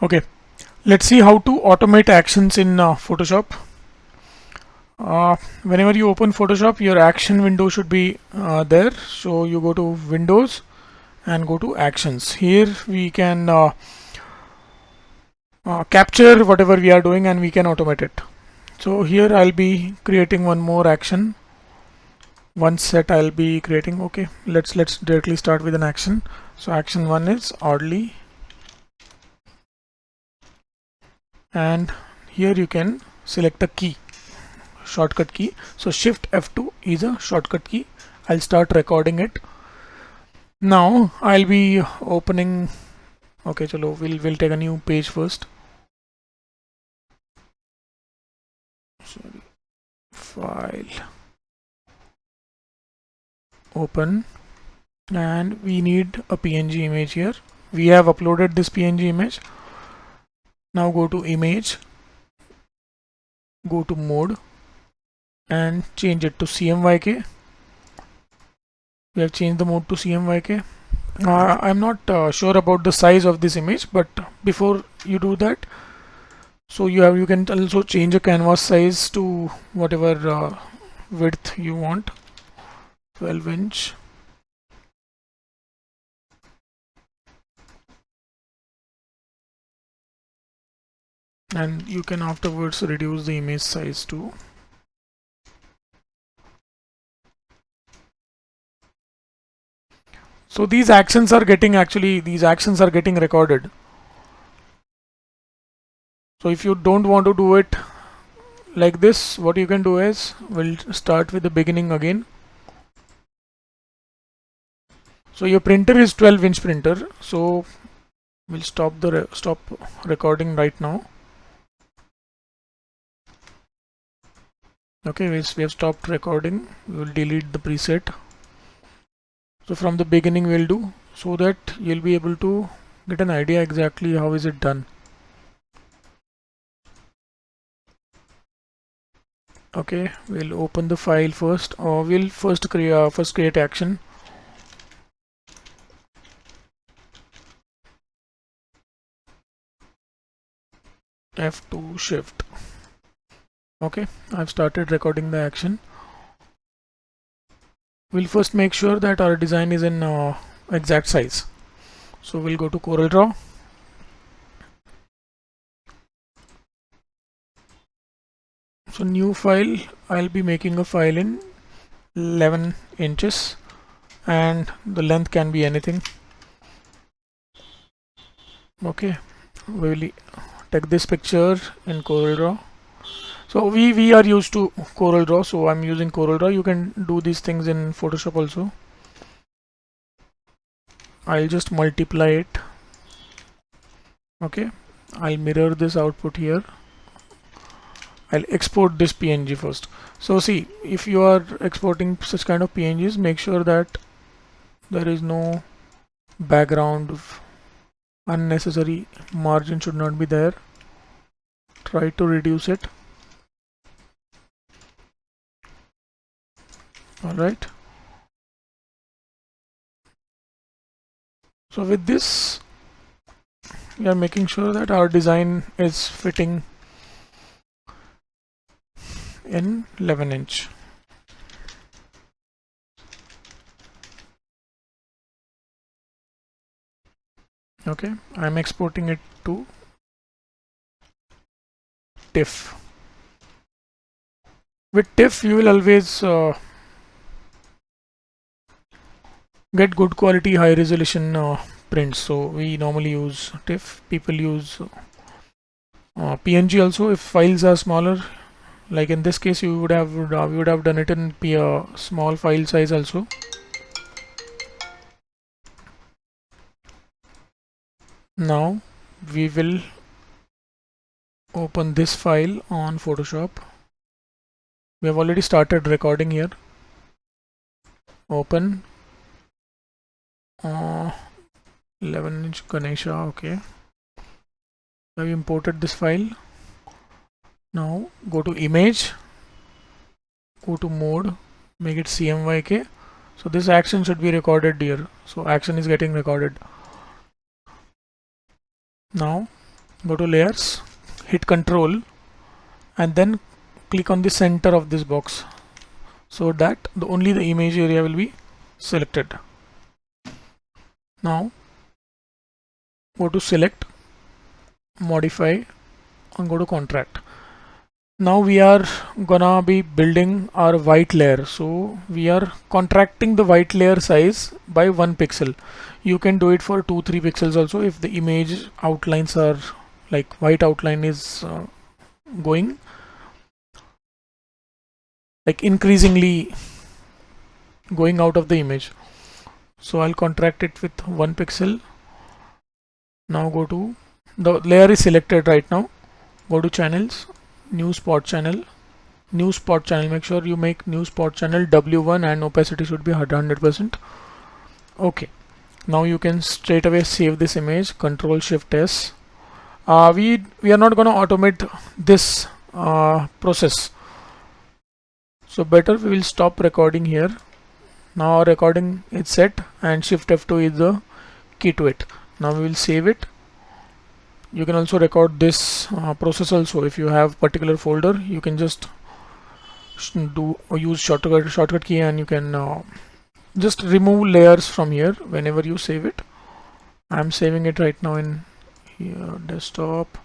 Okay, let's see how to automate actions in Photoshop. Whenever you open Photoshop, your action window should be there. So you go to Windows and go to Actions. Here we can capture whatever we are doing and we can automate it. So here I'll be creating one more action. One set I'll be creating. Okay, let's directly start with an action. So action 1 is oddly, and here you can select a key, shortcut key. So Shift F2 is a shortcut key. I'll start recording it. Now I'll be opening. Okay, chalo, we'll take a new page first. Sorry, file, open, and we need a PNG image here. We have uploaded this PNG image. Now go to image, go to mode, and change it to CMYK. We have changed the mode to CMYK. I'm not sure about the size of this image, but before you do that, so you can also change a canvas size to whatever width you want, 12 inch. And you can afterwards reduce the image size too. So these actions are getting recorded. So if you don't want to do it like this, what you can do is, we'll start with the beginning again. So your printer is 12-inch printer, so we'll stop recording right now. Okay, we have stopped recording. We will delete the preset. So from the beginning we'll do, so that you'll be able to get an idea exactly how is it done. Okay, we'll open the file first, or we'll first create action. F2 shift. Okay, I've started recording the action. We'll first make sure that our design is in exact size. So we'll go to CorelDRAW. So new file, I'll be making a file in 11 inches and the length can be anything. Okay, we'll take this picture in CorelDRAW. So we are used to CorelDRAW, so I'm using CorelDRAW. You can do these things in Photoshop also. I'll just multiply it. Okay, I'll mirror this output here. I'll export this PNG first. So see, if you are exporting such kind of PNGs, make sure that there is no background. Unnecessary margin should not be there. Try to reduce it. Alright. So with this, we are making sure that our design is fitting in 11 inch. Okay, I'm exporting it to TIFF. With TIFF, you will always get good quality, high resolution prints. So we normally use TIFF. People use PNG also if files are smaller. Like in this case, you would have done it in small file size also. Now we will open this file on Photoshop. We have already started recording here. Open 11-inch Ganesha. Okay, I've imported this file. Now go to image, go to mode, make it CMYK. So this action should be recorded here. So action is getting recorded. Now go to layers, hit control, and then click on the center of this box so that only the image area will be selected. Now go to select, modify, and go to contract. Now we are gonna be building our white layer, so we are contracting the white layer size by 1 pixel. You can do it for 2-3 pixels also if the image outlines are like white outline is going like increasingly going out of the image. So I'll contract it with 1 pixel. Now go to the layer is selected right now. Go to channels, new spot channel, make sure you make new spot channel W1 and opacity should be 100%. Okay, now you can straight away save this image. Control Shift S. We are not going to automate this process, so better we will stop recording here. Now our recording is set and Shift F2 is the key to it. Now we will save it. You can also record this process also. If you have particular folder, you can just do or use shortcut key, and you can just remove layers from here whenever you save it. I'm saving it right now in here, desktop,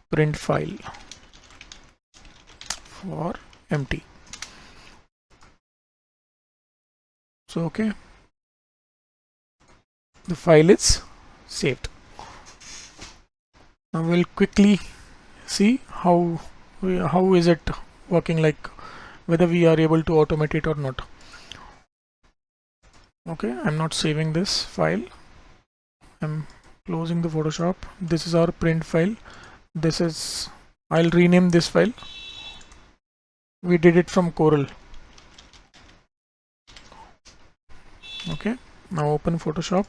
print file for empty. So okay, the file is saved. Now we'll quickly see how is it working, like whether we are able to automate it or not. Okay, I'm not saving this file. I'm closing the Photoshop. This is our print file. I'll rename this file. We did it from Corel. Okay, now open Photoshop.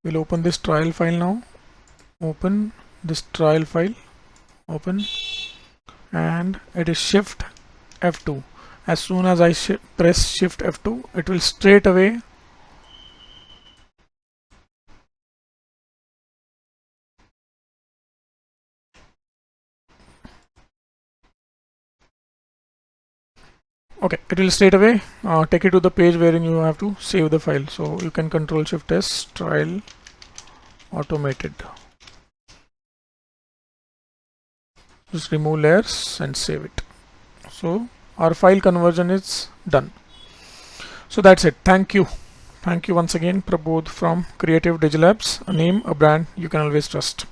We'll open this trial file now. Open this trial file, open, and it is Shift F2. As soon as I press Shift F2, it will straight away take it to the page wherein you have to save the file. So you can Control Shift S, trial automated. Just remove layers and save it. So our file conversion is done. So that's it. Thank you once again, Prabodh from Creative Digilabs, a name, a brand you can always trust.